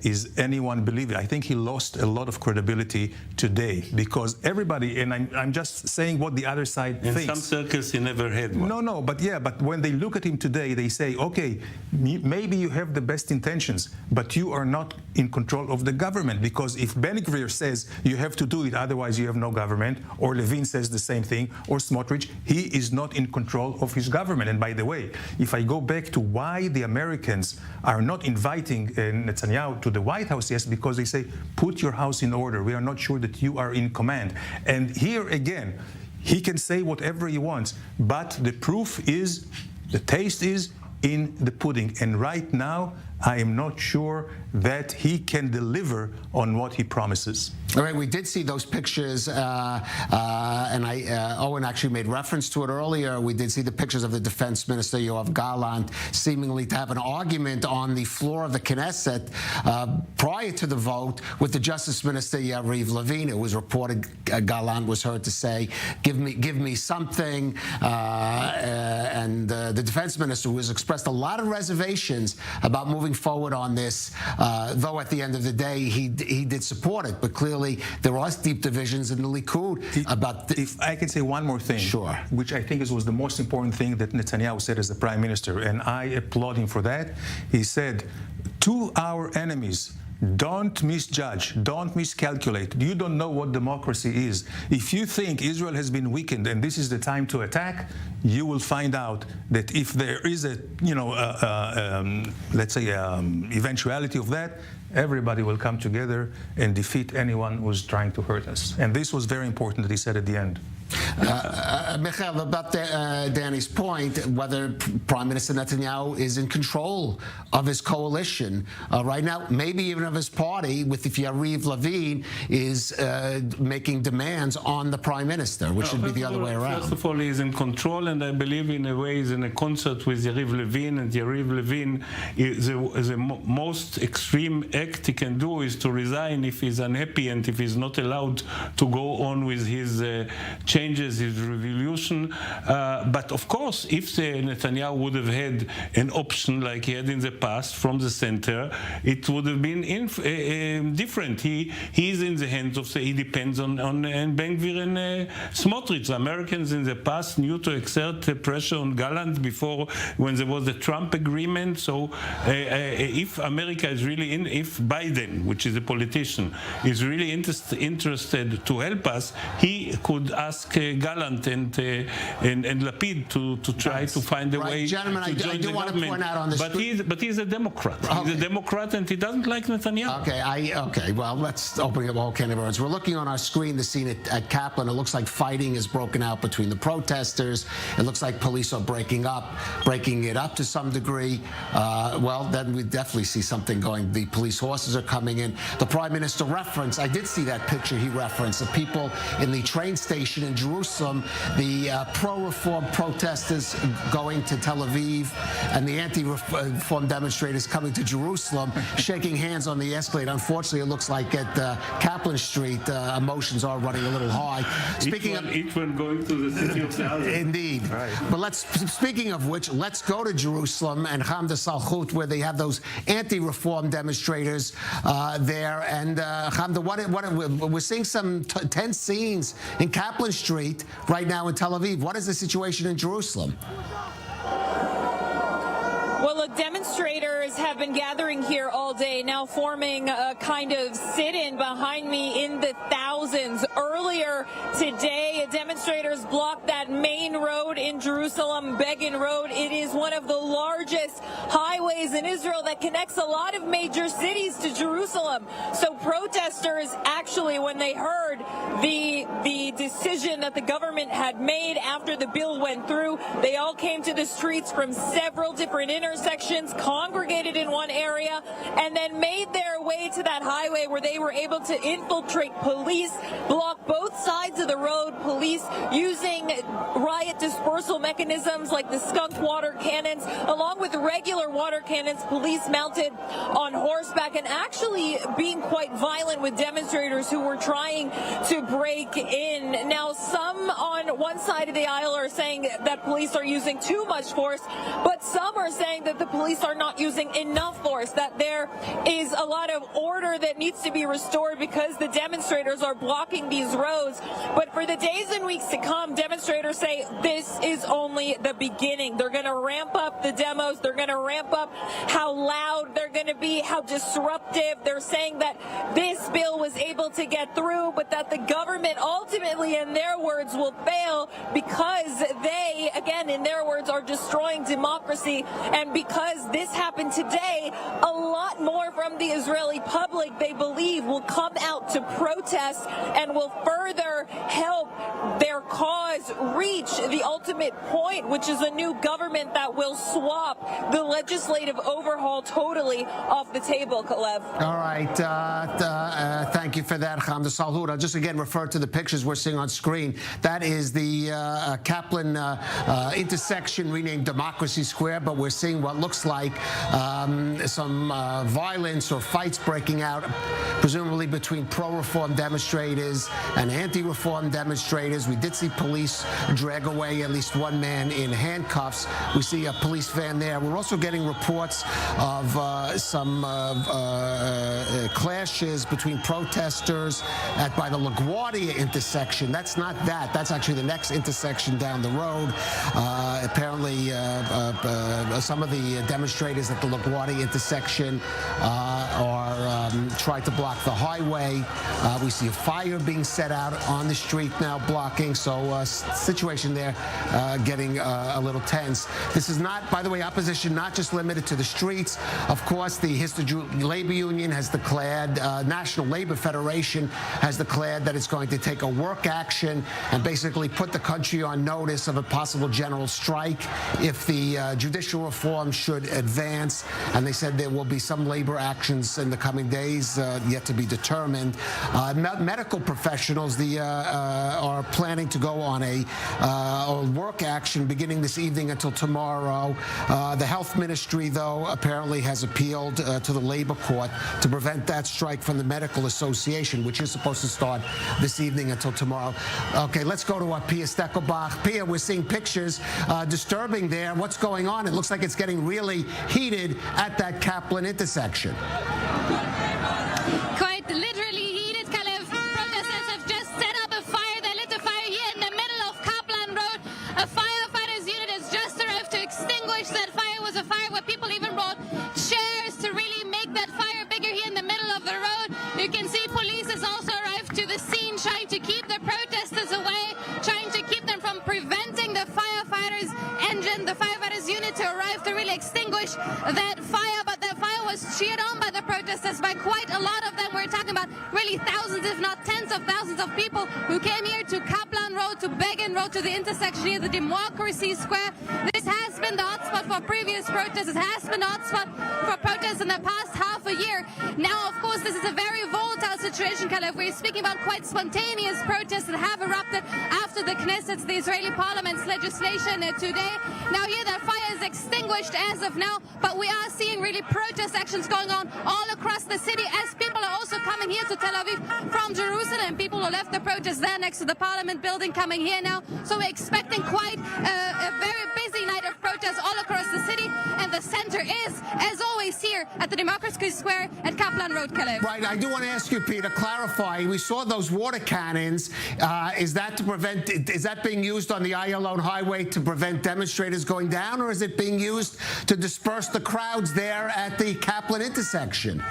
F: is anyone believe it? I think he lost a lot of credibility today because everybody, and I'm just saying what the other side thinks.
E: In some circles, he never had one.
F: No, but when they look at him today, they say, okay, maybe you have the best intentions, but you are not in control of the government, because if Ben Gvir says you have to do it, otherwise you have no government, or Levin says the same thing, or Smotrich, he is not in control of his government. And by the way, if I go back to why the Americans are not inviting Netanyahu to the White House, yes, because they say, put your house in order. We are not sure that you are in command. And here again, he can say whatever he wants, but the proof is, the taste is in the pudding. And right now, I am not sure that he can deliver on what he promises.
A: All right, we did see those pictures, and Owen actually made reference to it earlier. We did see the pictures of the Defense Minister, Yoav Gallant, seemingly to have an argument on the floor of the Knesset prior to the vote with the Justice Minister, Yariv Levin. It was reported Gallant was heard to say, give me something, and the Defense Minister, who has expressed a lot of reservations about moving forward on this, though at the end of the day he did support it, but clearly there are deep divisions in the Likud about
F: if I can say one more thing,
A: sure,
F: which I think was the most important thing that Netanyahu said as the Prime Minister, and I applaud him for that. He said, to our enemies, don't misjudge, don't miscalculate. You don't know what democracy is. If you think Israel has been weakened and this is the time to attack, you will find out that if there is a, let's say, eventuality of that, everybody will come together and defeat anyone who's trying to hurt us. And this was very important that he said at the end.
A: Michael, about Danny's point, whether Prime Minister Netanyahu is in control of his coalition right now, maybe even of his party, with if Yariv Levin is making demands on the Prime Minister, which should be the other way around.
E: First of all, he is in control, and I believe in a way he's in a concert with Yariv Levin, and Yariv Levin is the most extreme act he can do is to resign if he's unhappy and if he's not allowed to go on with his changes stages, his revolution. But of course, if Netanyahu would have had an option like he had in the past from the center, it would have been different. He is in the hands of he depends on Ben-Gvir and Smotrich. The Americans in the past knew to exert pressure on Gallant before, when there was the Trump agreement. So if America is really if Biden, which is a politician, is really interested to help us, he could ask Gallant and Lapid to try to find a way
A: Gentlemen,
E: to join the government. But he's a Democrat.
A: Okay.
E: He's a Democrat, and he doesn't like Netanyahu.
A: Okay, well, let's open up a whole can of worms. We're looking on our screen the scene at Kaplan. It looks like fighting is broken out between the protesters. It looks like police are breaking it up to some degree. Well, then we definitely see something going. The police horses are coming in. The Prime Minister referenced, I did see that picture he referenced, of people in the train station in Jerusalem, the pro-reform protesters going to Tel Aviv, and the anti-reform demonstrators coming to Jerusalem, shaking hands on the escalator. Unfortunately, it looks like at Kaplan Street, emotions are running a little high.
E: Each one going to the city of thousands.
A: Indeed. Right. But speaking of which, let's go to Jerusalem and Hamda Salhut, where they have those anti-reform demonstrators there. And Hamda, we're seeing some tense scenes in Kaplan Street right now in Tel Aviv. What is the situation in Jerusalem?
G: Well, look, demonstrators have been gathering here all day, now forming a kind of sit-in behind me in the thousands. Earlier today, demonstrators blocked that main road in Jerusalem, Begin Road. It is one of the largest highways in Israel that connects a lot of major cities to Jerusalem. So protesters, actually, when they heard the decision that the government had made after the bill went through, they all came to the streets from several different intersections, congregated in one area, and then made their way to that highway where they were able to infiltrate police, block both sides of the road, police using riot dispersal mechanisms like the skunk water cannons, along with regular water cannons, police mounted on horseback, and actually being quite violent with demonstrators who were trying to break in. Now, some on one side of the aisle are saying that police are using too much force, but some are saying that the police are not using enough force, that there is a lot of order that needs to be restored because the demonstrators are blocking these roads. But for the days and weeks to come, demonstrators say this is only the beginning. They're going to ramp up the demos. They're going to ramp up how loud they're going to be, how disruptive. They're saying that this bill was able to get through, but that the government ultimately, in their words, will fail because they, again, in their words, are destroying democracy. And because this happened today, a lot more from the Israeli public, they believe, will come out to protest and will further help their cause reach the ultimate point, which is a new government that will swap the legislative overhaul totally off the table, Kalev.
A: All right. Thank you for that, Hamda Salhut. I'll just again refer to the pictures we're seeing on screen. That is the Kaplan intersection renamed Democracy Square, but we're seeing what looks like some violence or fights breaking out, presumably between pro-reform demonstrators and anti-reform demonstrators. We did see police drag away at least one man in handcuffs. We see a police van there. We're also getting reports of some clashes between protesters by the LaGuardia intersection. That's not that. That's actually the next intersection down the road. Apparently, some of the demonstrators at the LaGuardia intersection are trying to block the highway. We see a fire being set out on the street now, blocking. So situation there getting a little tense. This is not, by the way, opposition not just limited to the streets. Of course, the Histadrut Labor Union has declared, National Labor Federation has declared that it's going to take a work action and basically put the country on notice of a possible general strike if the judicial reform should advance. And they said there will be some labor actions in the coming days. days, yet to be determined. Medical professionals are planning to go on a work action beginning this evening until tomorrow. The health ministry, though, apparently has appealed to the labor court to prevent that strike from the medical association, which is supposed to start this evening until tomorrow. Okay, let's go to Pia Steckelbach. Pia, we're seeing pictures disturbing there. What's going on? It looks like it's getting really heated at that Kaplan intersection.
I: Quite literally heated, Kalev. Protesters have just set up a fire. They lit a fire here in the middle of Kaplan Road. A firefighter's unit has just arrived to extinguish that fire. It was a fire where people even brought chairs to really make that fire bigger here in the middle of the road. You can see police has also arrived to the scene, trying to keep the protesters away, trying to keep them from preventing the firefighters' engine, the firefighters' unit to arrive to really extinguish that fire. But that fire was cheered on by the protesters, by quite a lot of them. We're talking about really thousands, if not tens of thousands of people who came here to Kaplan Road, to Begin Road, to the intersection here, the Democracy Square. This has been the hotspot for previous protests. It has been the hotspot for protests in the past half a year. Now, of course, this is a very volatile situation, Kalev. We're speaking about quite spontaneous protests that have erupted after the Knesset, the Israeli parliament's legislation today. Now here that fire is extinguished as of now, but we are seeing really protest actions going on all across the city as people are also coming here to Tel Aviv from Jerusalem. People who left the protest there next to the parliament building coming here now. So we're expecting quite a very busy night of protests all across the city. And the center is, as always, here at the Democracy Square at Kaplan Road, Kalev.
A: Right, I do want to ask you, Peter, clarify. We saw those water cannons. Is that being used on the Ayalon Highway to prevent demonstrators going down, or is it being used to disperse the crowds there at the Kaplan intersection?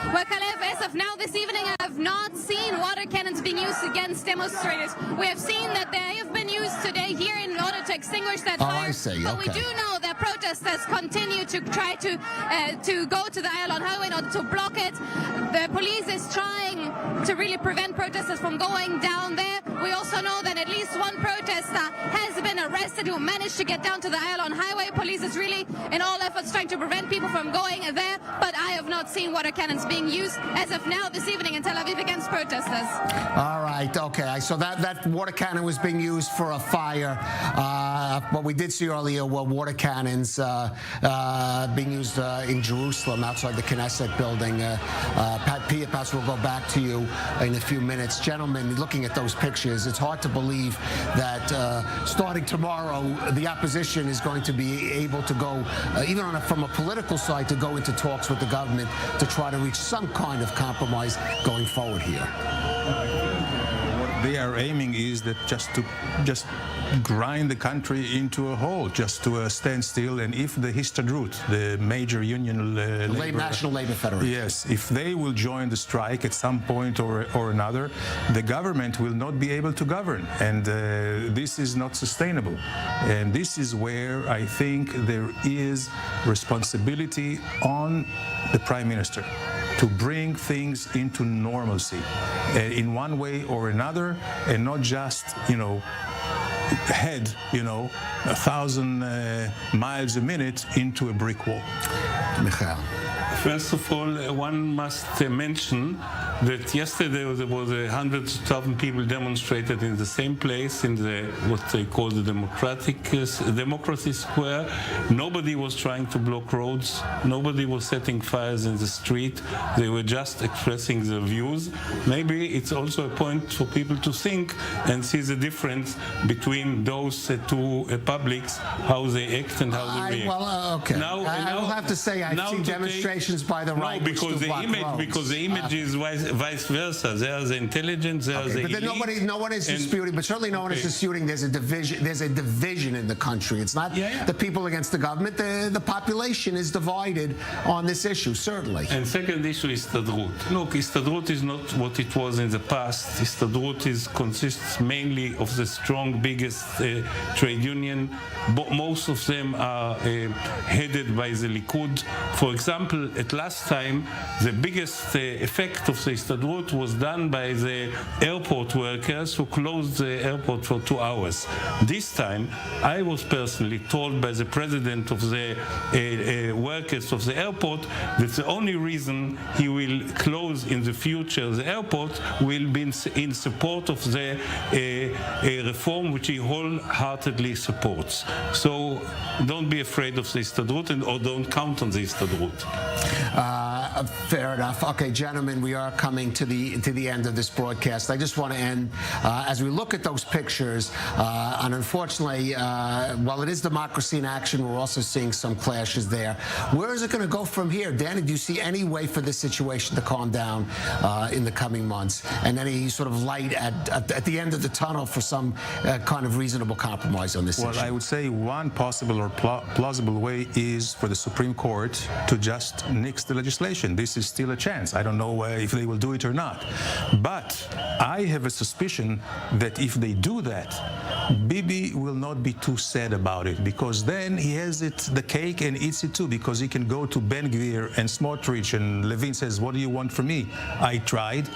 I: Well, Kalev, as of now this evening, I have not seen water cannons being used against demonstrators. We have seen that they have been used today here in order to extinguish that fire.
A: I see.
I: But
A: Okay.
I: we do know that protesters continue to try to go to the Ayalon Highway in order to block it. The police is trying to really prevent protesters from going down there. We also know that at least one protester has been arrested who managed to get down to the Ayalon Highway. Police is really in all efforts trying to prevent people from going there, but I have not seen water cannons being used as of now this evening in Tel Aviv against protesters.
A: All right, okay. So that water cannon was being used for a fire. What we did see earlier were water cannons being used in Jerusalem outside the Knesset building. Pia, perhaps we'll go back to you in a few minutes. Gentlemen, looking at those pictures, it's hard to believe that starting tomorrow, the opposition is going to be able to go, even from a political side, to go into talks with the government to try to reach some kind of compromise going forward here.
F: What they are aiming is that just grind the country into a hole, just to a standstill. And if the Histadrut, the major union,
A: National Labor Federation,
F: yes, if they will join the strike at some point or another, the government will not be able to govern, and this is not sustainable. And this is where I think there is responsibility on the Prime Minister to bring things into normalcy in one way or another, and not just, head, 1,000 miles a minute into a brick wall.
A: Michael.
E: First of all, one must mention that yesterday there was 100,000 people demonstrated in the same place, in what they call the Democracy Square. Nobody was trying to block roads. Nobody was setting fires in the street. They were just expressing their views. Maybe it's also a point for people to think and see the difference between those two publics, how they act and how they react.
A: Okay. I will have to say I've seen demonstrations by the right.
E: No, because the image is vice versa. They are the intelligent, they are the elite.
A: But no one is disputing, but certainly no one is disputing there's a division in the country. It's not the people against the government. The population is divided on this issue, certainly.
E: And second issue is Histadrut. Look, Histadrut is not what it was in the past. Histadrut consists mainly of the strong, biggest trade union. Most of them are headed by the Likud. For example, at last time, the biggest effect of the Histadrut was done by the airport workers who closed the airport for 2 hours. This time, I was personally told by the president of the workers of the airport that the only reason he will close in the future the airport will be in support of the reform which he wholeheartedly supports. So don't be afraid of the Histadrut or don't count on the Histadrut.
A: Fair enough. Okay, gentlemen, we are coming to the end of this broadcast. I just want to end as we look at those pictures, and unfortunately, while it is democracy in action, we're also seeing some clashes there. Where is it going to go from here? Danny, do you see any way for this situation to calm down in the coming months, and any sort of light at the end of the tunnel for some kind of reasonable compromise on this issue?
F: Well, I would say one possible or plausible way is for the Supreme Court to just nix the legislation. This is still a chance. I don't know if they will do it or not. But I have a suspicion that if they do that, Bibi will not be too sad about it, because then he has the cake and eats it too, because he can go to Ben Gvir and Smotrich, and Levin says, what do you want from me? I tried,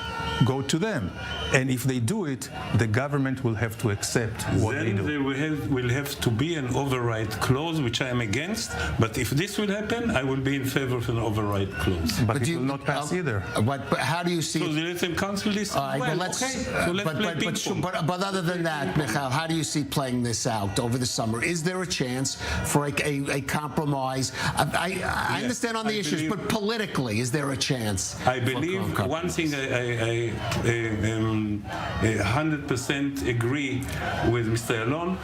F: go to them. And if they do it, the government will have to accept what they do.
E: Then there will have to be an override clause, which I am against, but if this will happen, I will be in favor of an override clause.
F: But it will not pass either.
A: But how do you see?
E: So let them cancel this.
A: All right,
E: well, so let's play ping pong.
A: But other than that, Michael, how do you see playing this out over the summer? Is there a chance for a compromise? I understand on the issues, but politically, is there a chance?
E: I believe one thing I 100% agree with Mr. Alon.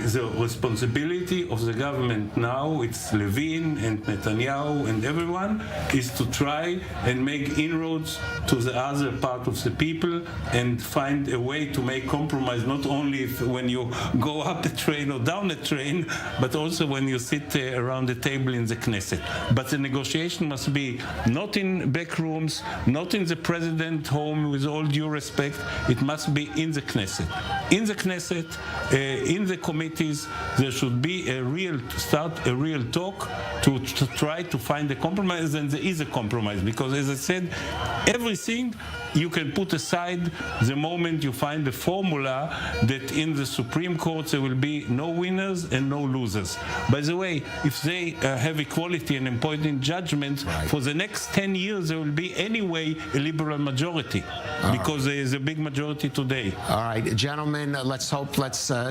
E: The responsibility of the government now, it's Levin and Netanyahu and everyone, is to try and make inroads to the other part of the people and find a way to make compromise, not only when you go up the train or down the train, but also when you sit around the table in the Knesset. But the negotiation must be not in back rooms, not in the president's home, with all due respect. It must be in the Knesset. In the Knesset, in the committees, there should be a real talk to try to find a compromise, and there is a compromise, because as I said, everything you can put aside the moment you find a formula that in the Supreme Court there will be no winners and no losers. By the way, if they have equality and appointing judgments, for the next 10 years there will be anyway a liberal majority, because there is a big majority today.
A: All right, gentlemen, let's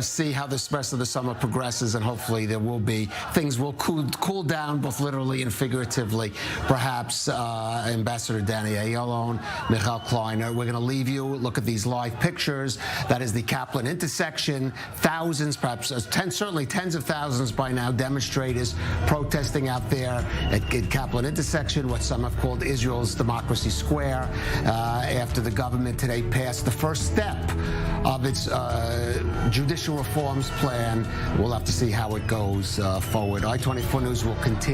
A: see how this rest of the summer progresses, and hopefully things will cool down, both literally and figuratively. Perhaps Ambassador Danny Ayalon, Michal Kleiner, we're going to leave you. Look at these live pictures. That is the Kaplan intersection. Thousands, perhaps certainly tens of thousands by now, demonstrators protesting out there at Kaplan intersection, what some have called Israel's Democracy Square, after the government today passed the first step of its judicial reforms plan. We'll have to see how it goes forward. I-24 News will continue.